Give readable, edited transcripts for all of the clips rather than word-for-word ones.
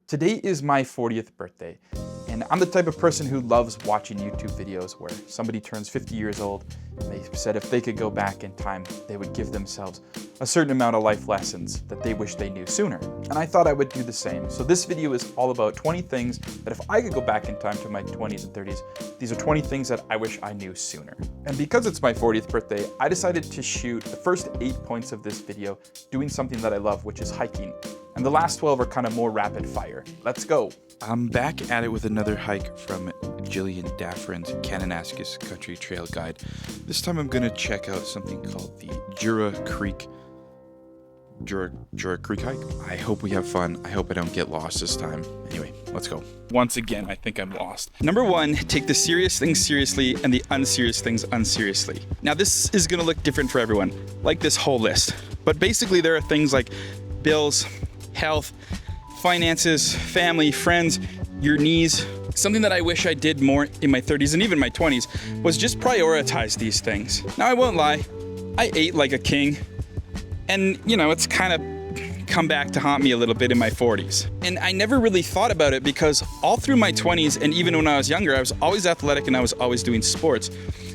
Today is my 40th birthday, and I'm the type of person who loves watching YouTube videos where somebody turns 50 years old and they said if they could go back in time, they would give themselves a certain amount of life lessons that they wish they knew sooner. And I thought I would do the same. So this video is all about 20 things that if I could go back in time to my 20s and 30s, these are 20 things that I wish I knew sooner. And because it's my 40th birthday, I decided to shoot the first 8 points of this video doing something that I love, which is hiking. And the last 12 are kind of more rapid fire. Let's go. I'm back at it with another hike from Jillian Daffrin's Kananaskis Country Trail Guide. This time I'm gonna check out something called the Jura Creek hike. I hope we have fun. I hope I don't get lost this time. Anyway, let's go. Once again, I think I'm lost. Number 1, take the serious things seriously and the unserious things unseriously. Now this is gonna look different for everyone, like this whole list. But basically there are things like bills, health, finances, family, friends, your knees. Something that I wish I did more in my 30s and even my 20s was just prioritize these things. Now I won't lie, I ate like a king. And you know, it's kind of come back to haunt me a little bit in my 40s. And I never really thought about it because all through my 20s and even when I was younger, I was always athletic and I was always doing sports.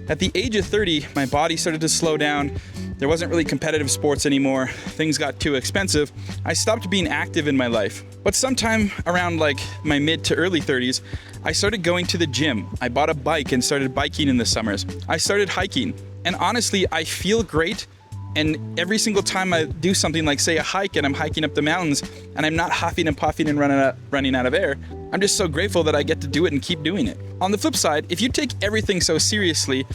At the age of 30, my body started to slow down. There wasn't really competitive sports anymore. Things got too expensive. I stopped being active in my life. But sometime around like my mid to early 30s, I started going to the gym. I bought a bike and started biking in the summers. I started hiking. And honestly, I feel great. And every single time I do something like say a hike and I'm hiking up the mountains and I'm not huffing and puffing and running out of air, I'm just so grateful that I get to do it and keep doing it. On the flip side, if you take everything so seriously,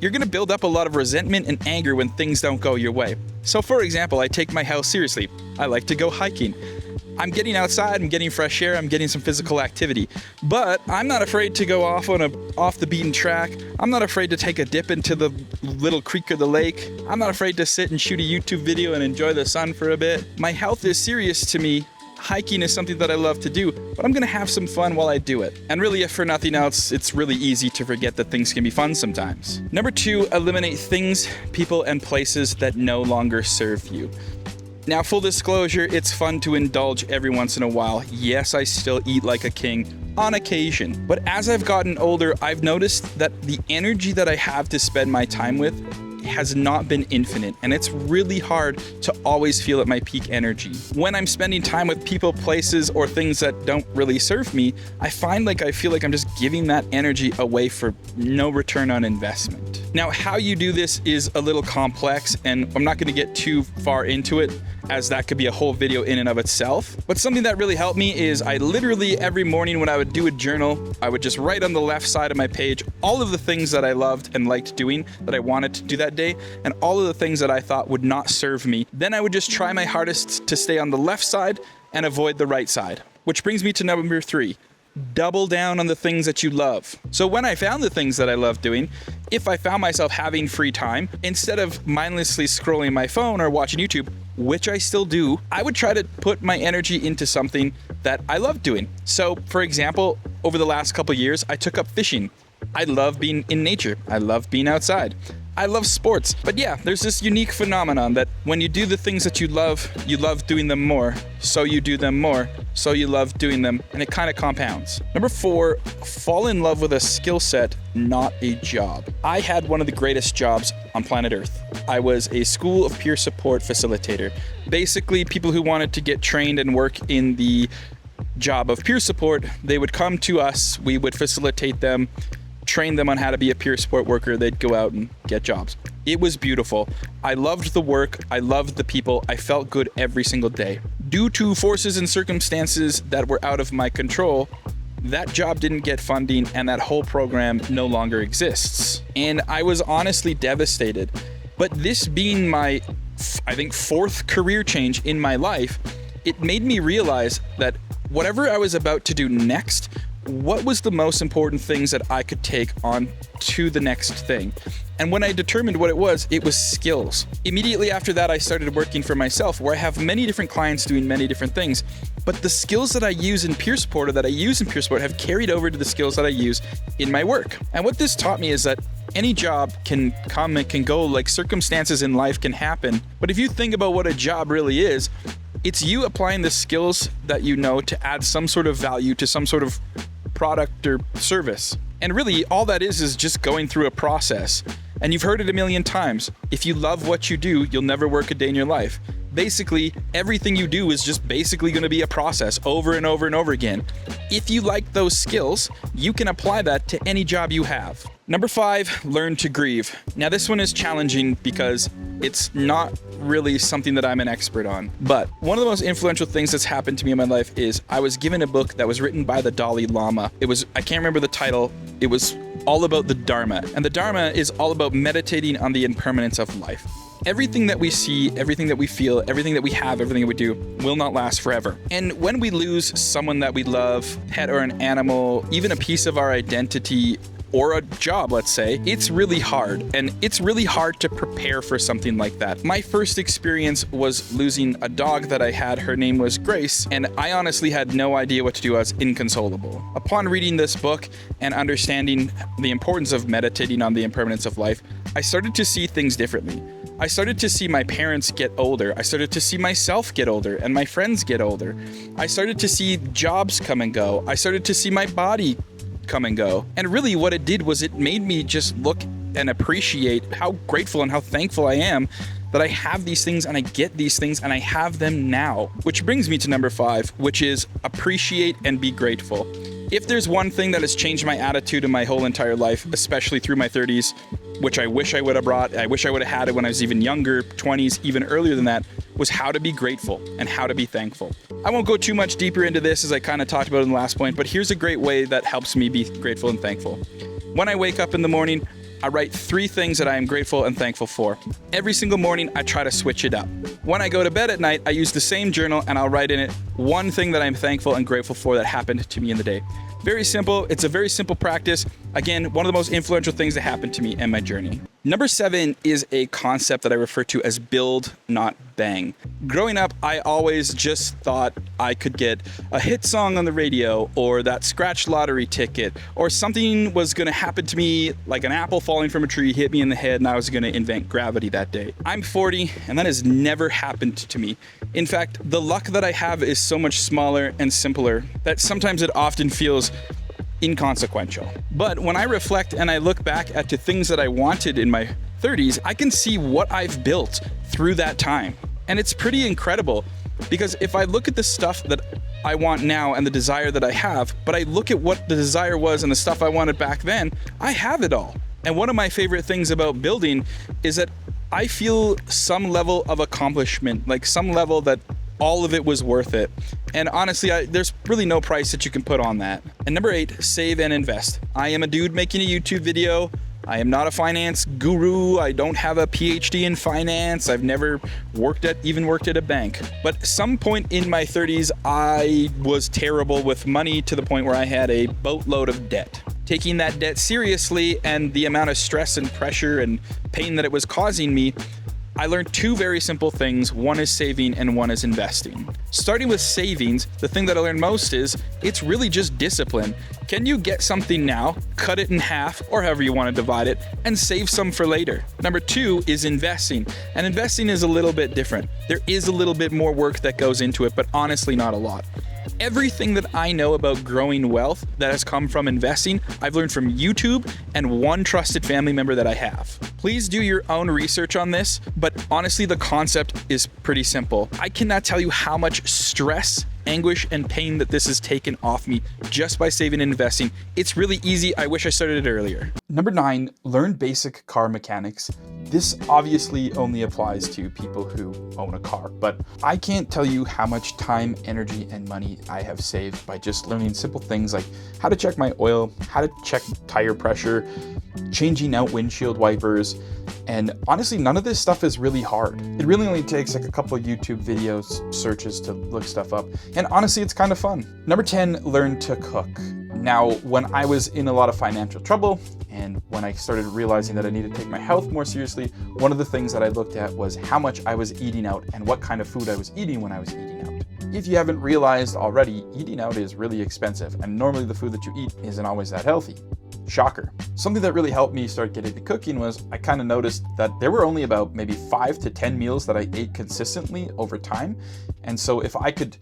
you're gonna build up a lot of resentment and anger when things don't go your way. So for example, I take my health seriously. I like to go hiking. I'm getting outside, I'm getting fresh air, I'm getting some physical activity. But I'm not afraid to go off the beaten track. I'm not afraid to take a dip into the little creek or the lake. I'm not afraid to sit and shoot a YouTube video and enjoy the sun for a bit. My health is serious to me. Hiking is something that I love to do, but I'm gonna have some fun while I do it. And really, if for nothing else, it's really easy to forget that things can be fun sometimes. Number 2, eliminate things, people, and places that no longer serve you. Now, full disclosure, it's fun to indulge every once in a while. Yes, I still eat like a king on occasion. But as I've gotten older, I've noticed that the energy that I have to spend my time with has not been infinite, and it's really hard to always feel at my peak energy. When I'm spending time with people, places, or things that don't really serve me, I feel like I'm just giving that energy away for no return on investment. Now, how you do this is a little complex, and I'm not gonna get too far into it, as that could be a whole video in and of itself. But something that really helped me is I literally every morning when I would do a journal, I would just write on the left side of my page all of the things that I loved and liked doing that I wanted to do that day, and all of the things that I thought would not serve me. Then I would just try my hardest to stay on the left side and avoid the right side. Which brings me to number 3. Double down on the things that you love. So when I found the things that I love doing, if I found myself having free time, instead of mindlessly scrolling my phone or watching YouTube, which I still do, I would try to put my energy into something that I love doing. So for example, over the last couple years, I took up fishing. I love being in nature. I love being outside. I love sports. But yeah, there's this unique phenomenon that when you do the things that you love doing them more. So you do them more, so you love doing them, and it kind of compounds. Number 4, fall in love with a skill set, not a job. I had one of the greatest jobs on planet Earth. I was a school of peer support facilitator. Basically, people who wanted to get trained and work in the job of peer support, they would come to us, we would facilitate them, train them on how to be a peer support worker, they'd go out and get jobs. It was beautiful. I loved the work, I loved the people, I felt good every single day. Due to forces and circumstances that were out of my control, that job didn't get funding and that whole program no longer exists. And I was honestly devastated. But this being my, I think, 4th career change in my life, it made me realize that whatever I was about to do next, what was the most important things that I could take on to the next thing? And when I determined what it was skills. Immediately after that, I started working for myself, where I have many different clients doing many different things. But the skills that I use in peer support have carried over to the skills that I use in my work. And what this taught me is that any job can come and can go, like circumstances in life can happen. But if you think about what a job really is, It's you applying the skills that you know to add some sort of value to some sort of product or service. And really, all that is just going through a process. And you've heard it a million times. If you love what you do, you'll never work a day in your life. Basically, everything you do is just basically going to be a process over and over and over again. If you like those skills, you can apply that to any job you have. Number 5, learn to grieve. Now this one is challenging because it's not really something that I'm an expert on. But one of the most influential things that's happened to me in my life is I was given a book that was written by the Dalai Lama. I can't remember the title. It was all about the Dharma. And the Dharma is all about meditating on the impermanence of life. Everything that we see, everything that we feel, everything that we have, everything that we do will not last forever. And when we lose someone that we love, pet or an animal, even a piece of our identity, or a job, let's say, it's really hard. And it's really hard to prepare for something like that. My first experience was losing a dog that I had. Her name was Grace, and I honestly had no idea what to do. I was inconsolable. Upon reading this book and understanding the importance of meditating on the impermanence of life, I started to see things differently. I started to see my parents get older. I started to see myself get older and my friends get older. I started to see jobs come and go. I started to see my body come and go. And really what it did was it made me just look and appreciate how grateful and how thankful I am that I have these things and I get these things and I have them now. Which brings me to number 5, which is appreciate and be grateful. If there's one thing that has changed my attitude in my whole entire life, especially through my 30s, which I wish I would have brought, I wish I would have had it when I was even younger, 20s, even earlier than that, was how to be grateful and how to be thankful. I won't go too much deeper into this as I kind of talked about in the last point, but here's a great way that helps me be grateful and thankful. When I wake up in the morning, I write 3 things that I am grateful and thankful for. Every single morning, I try to switch it up. When I go to bed at night, I use the same journal and I'll write in it one thing that I'm thankful and grateful for that happened to me in the day. Very simple. It's a very simple practice. Again, one of the most influential things that happened to me in my journey. Number 7 is a concept that I refer to as build, not bang. Growing up, I always just thought I could get a hit song on the radio or that scratch lottery ticket or something was going to happen to me like an apple falling from a tree hit me in the head and I was going to invent gravity that day. I'm 40 and that has never happened to me. In fact, the luck that I have is so much smaller and simpler that sometimes it often feels inconsequential. But when I reflect and I look back at the things that I wanted in my 30s, I can see what I've built through that time. And it's pretty incredible because if I look at the stuff that I want now and the desire that I have, but I look at what the desire was and the stuff I wanted back then, I have it all. And one of my favorite things about building is that I feel some level of accomplishment, like some level that all of it was worth it. And honestly, there's really no price that you can put on that. And number 8, save and invest. I am a dude making a YouTube video. I am not a finance guru. I don't have a PhD in finance. I've never even worked at a bank. But at some point in my 30s, I was terrible with money to the point where I had a boatload of debt. Taking that debt seriously and the amount of stress and pressure and pain that it was causing me, I learned 2 very simple things. One is saving and one is investing. Starting with savings, the thing that I learned most is it's really just discipline. Can you get something now, cut it in half, or however you want to divide it, and save some for later? Number 2 is investing. And investing is a little bit different. There is a little bit more work that goes into it, but honestly not a lot. Everything that I know about growing wealth that has come from investing, I've learned from YouTube and one trusted family member that I have. Please do your own research on this, but honestly, the concept is pretty simple. I cannot tell you how much stress, anguish, and pain that this has taken off me just by saving and investing. It's really easy. I wish I started it earlier. Number 9, learn basic car mechanics. This obviously only applies to people who own a car, but I can't tell you how much time, energy, and money I have saved by just learning simple things like how to check my oil, how to check tire pressure, changing out windshield wipers, and honestly, none of this stuff is really hard. It really only takes like a couple of YouTube videos, searches to look stuff up, and honestly, it's kind of fun. Number 10, learn to cook. Now, when I was in a lot of financial trouble, and when I started realizing that I needed to take my health more seriously, one of the things that I looked at was how much I was eating out and what kind of food I was eating when I was eating out. If you haven't realized already, eating out is really expensive, and normally the food that you eat isn't always that healthy. Shocker. Something that really helped me start getting into cooking was I kind of noticed that there were only about maybe 5 to 10 meals that I ate consistently over time. And so if I could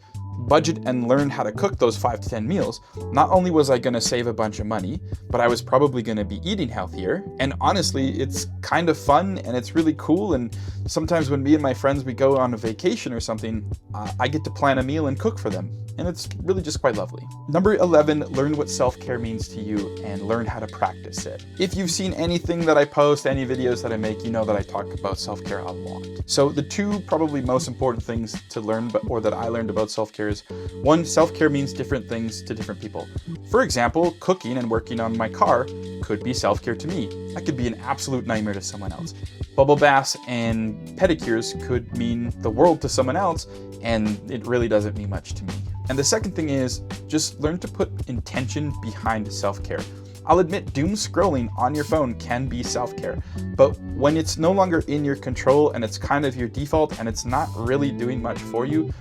budget and learn how to cook those 5 to 10 meals, not only was I going to save a bunch of money, but I was probably going to be eating healthier. And honestly, it's kind of fun and it's really cool. And sometimes when me and my friends, we go on a vacation or something, I get to plan a meal and cook for them. And it's really just quite lovely. Number 11, learn what self-care means to you and learn how to practice it. If you've seen anything that I post, any videos that I make, you know that I talk about self-care a lot. So the two probably most important things to learn, or that I learned about self-care is, one, self-care means different things to different people. For example, cooking and working on my car could be self-care to me. That could be an absolute nightmare to someone else. Bubble baths and pedicures could mean the world to someone else, and it really doesn't mean much to me. And the second thing is just learn to put intention behind self-care. I'll admit doom scrolling on your phone can be self-care, but when it's no longer in your control and it's kind of your default and it's not really doing much for you,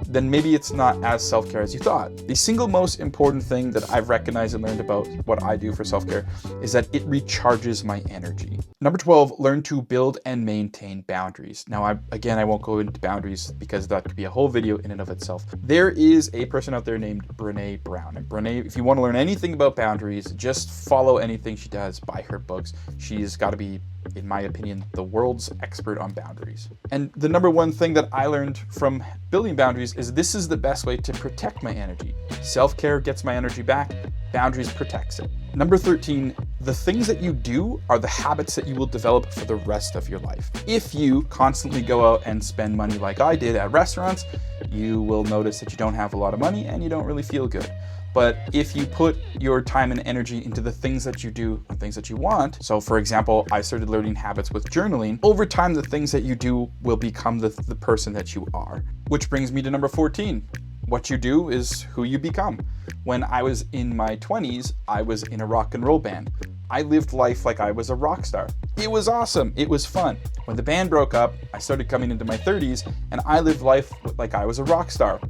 then maybe it's not as self-care as you thought. The single most important thing that I've recognized and learned about what I do for self-care is that it recharges my energy. Number 12, learn to build and maintain boundaries. Now, I won't go into boundaries because that could be a whole video in and of itself. There is a person out there named Brené Brown. And Brené, if you want to learn anything about boundaries, just follow anything she does, buy her books. She's got to be, in my opinion, the world's expert on boundaries. And the number one thing that I learned from building boundaries is this is the best way to protect my energy. Self-care gets my energy back, boundaries protects it. Number 13, the things that you do are the habits that you will develop for the rest of your life. If you constantly go out and spend money like I did at restaurants, you will notice that you don't have a lot of money and you don't really feel good. But if you put your time and energy into the things that you do and things that you want, so for example, I started learning habits with journaling, over time the things that you do will become the person that you are. Which brings me to number 14. What you do is who you become. When I was in my 20s, I was in a rock and roll band. I lived life like I was a rock star. It was awesome. It was fun. When the band broke up, I started coming into my 30s and I lived life like I was a rock star.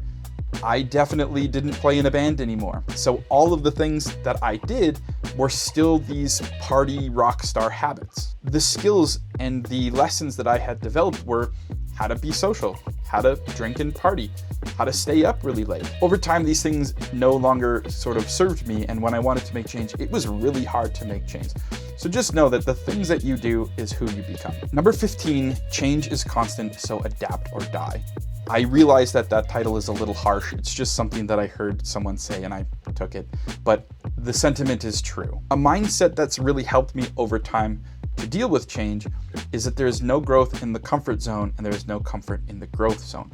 I definitely didn't play in a band anymore. So all of the things that I did were still these party rock star habits. The skills and the lessons that I had developed were how to be social, how to drink and party, how to stay up really late. Over time, these things no longer sort of served me, and when I wanted to make change, it was really hard to make change. So just know that the things that you do is who you become. Number 15, change is constant, so adapt or die. I realize that that title is a little harsh. It's just something that I heard someone say and I took it, but the sentiment is true. A mindset that's really helped me over time to deal with change is that there is no growth in the comfort zone and there is no comfort in the growth zone.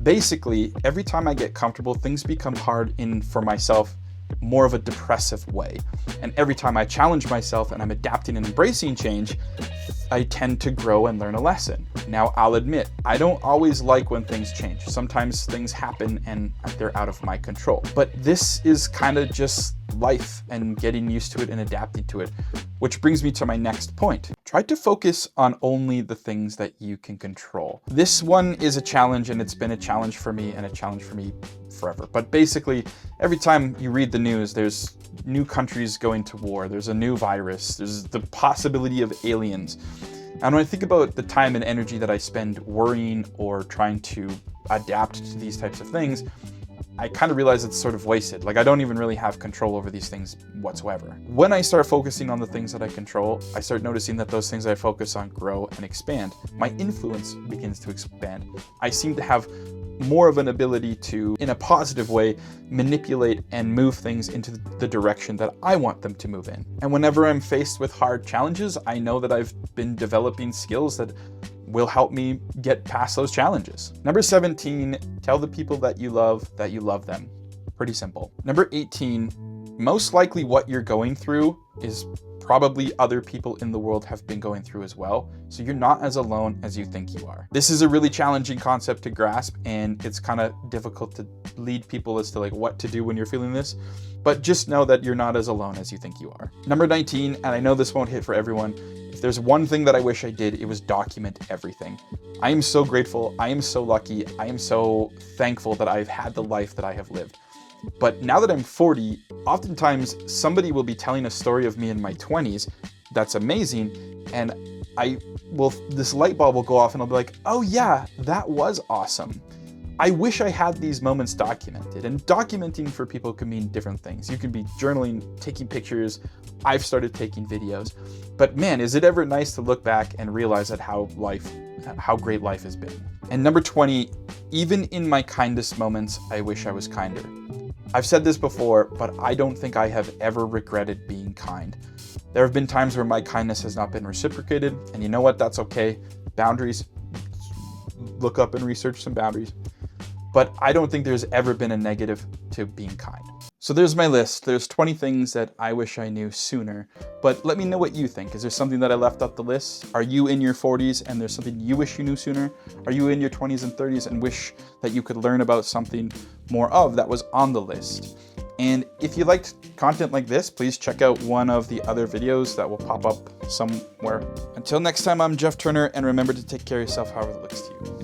Basically, every time I get comfortable, things become hard for myself more of a depressive way. And every time I challenge myself and I'm adapting and embracing change, I tend to grow and learn a lesson. Now, I'll admit, I don't always like when things change. Sometimes things happen and they're out of my control. But this is kind of just life and getting used to it and adapting to it. Which brings me to my next point. Try to focus on only the things that you can control. This one is a challenge, and it's been a challenge for me and a challenge for me forever. But basically, every time you read the news, there's new countries going to war, there's a new virus, there's the possibility of aliens. And when I think about the time and energy that I spend worrying or trying to adapt to these types of things, I kind of realize it's sort of wasted. Like, I don't even really have control over these things whatsoever. When I start focusing on the things that I control, I start noticing that those things I focus on grow and expand. My influence begins to expand. I seem to have more of an ability to, in a positive way, manipulate and move things into the direction that I want them to move in. And whenever I'm faced with hard challenges, I know that I've been developing skills that will help me get past those challenges. Number 17, tell the people that you love them. Pretty simple. Number 18, most likely what you're going through is probably other people in the world have been going through as well. So you're not as alone as you think you are. This is a really challenging concept to grasp, and it's kind of difficult to lead people as to like what to do when you're feeling this, but just know that you're not as alone as you think you are. Number 19, and I know this won't hit for everyone, If there's one thing that I wish I did, it was document everything. I am so grateful. I am so lucky. I am so thankful that I've had the life that I have lived. But now that I'm 40, oftentimes somebody will be telling a story of me in my 20s that's amazing, and this light bulb will go off and I'll be like, oh yeah, that was awesome. I wish I had these moments documented, and documenting for people can mean different things. You can be journaling, taking pictures. I've started taking videos, but man, is it ever nice to look back and realize that how great life has been. And number 20, even in my kindest moments, I wish I was kinder. I've said this before, but I don't think I have ever regretted being kind. There have been times where my kindness has not been reciprocated, and you know what? That's okay. Boundaries. Look up and research some boundaries. But I don't think there's ever been a negative to being kind. So there's my list. There's 20 things that I wish I knew sooner, but let me know what you think. Is there something that I left off the list? Are you in your 40s and there's something you wish you knew sooner? Are you in your 20s and 30s and wish that you could learn about something more of that was on the list? And if you liked content like this, please check out one of the other videos that will pop up somewhere. Until next time, I'm Jeff Turner, and remember to take care of yourself however it looks to you.